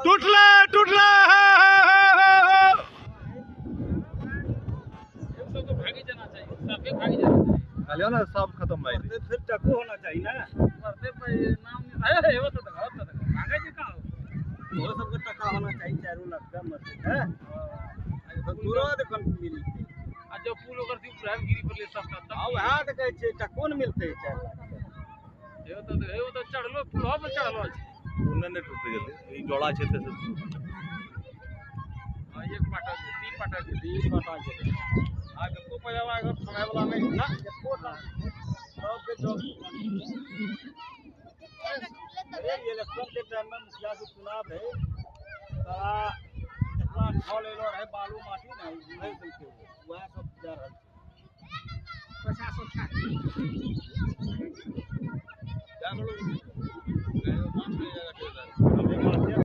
टूटला टूटला चलियो ना सब खत्म भाई फिर टक्को होना चाहिए ना करते भाई नाम नहीं है वो तो भागा जी का वो सबको टक्का होना चाहिए 4 लाख का मतलब है पूरा देखन मिली आ जो पुल ओकर थी प्राइम गिरी पर ले सब तब अब हाथ कहे छे टक्को न मिलते 4 लाख ये तो चढ़लो पुल पर चढ़लो उन्होंने टूट गए ये जोड़ा छे ते एक पाटा तीन पाटा के आगे को पजावा अगर समय वाला नहीं ना कोटा सब के जो ये इलेक्शन के टाइम में मुखिया से चुनाव है सारा इतना ढोल ले लो है बालू माटी नहीं नहीं देते वह सब जा रहा है ประชาชน